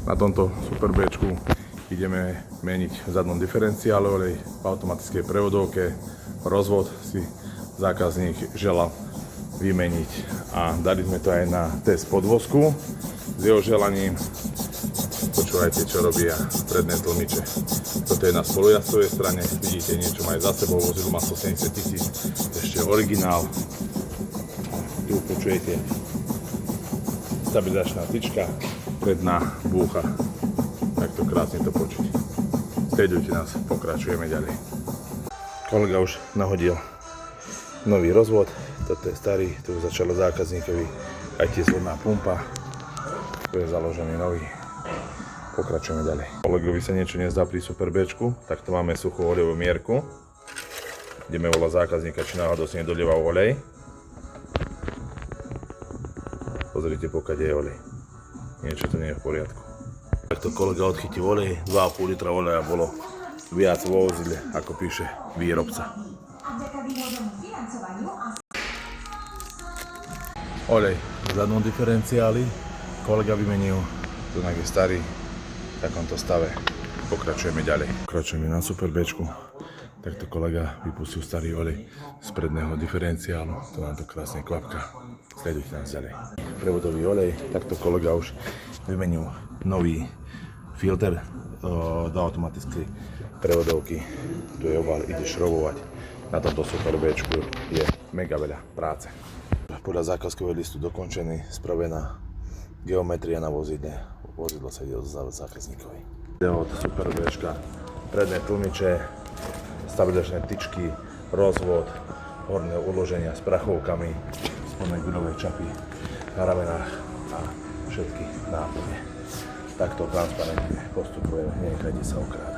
Na tomto Super Bčku ideme meniť v zadnom diferenciále olej v automatickej prevodovke. Rozvod si zákazník želal vymeniť a dali sme to aj na test podvozku s jeho želaním. Počúvajte, čo robia predné tlmiče. Toto je na spolujazdcovej strane, vidíte, niečo má aj za sebou, vozidlo má 170 000, ešte originál. Tu počujete stabilizačná tyčka, predná búcha. Takto krásne to počuť. Sledujte nás, pokračujeme ďalej. Kolega už nahodil nový rozvod, toto je starý, tu začalo zákazníkovi aj tiež vodná pumpa, tu je založený nový. Pokračujeme ďalej. Kolegovi sa niečo nezdá pri Super Bčku, tak to máme suchú olejovú mierku. Ideme volať zákazníka, či náhodou si nedolieval olej. Pozrite, pokiaľ je olej. Niečo to nie je v poriadku. Takto kolega odchytil olej, 2,5 litra oleja bolo viac vo vozidle, ako píše výrobca. Olej v zadnom diferenciáli, kolega vymenil, tu je starý, v takomto stave. Pokračujeme ďalej. Pokračujeme na Super Bčku. Takto kolega vypustil starý olej z predného diferenciálu. To nám to krásne kvapka. Sledujte nás ďalej. Prevodový olej. Takto kolega už vymenil nový filter do automatickej prevodovky. Tu je obal, ide šrobovať. Na tomto Super Bčku je mega veľa práce. Podľa zákazkového listu dokončený, spravená geometria na vozidle. Vozidlo sa ide odozdávať zákazníkovi. Od Super Bčka predné tlmiče, stabilizačné tyčky, rozvod, horné uloženia s prachovkami, spodné gumové čapy na ramenách a všetky náplne. Takto transparentne postupujeme, nenechajte sa okrájať.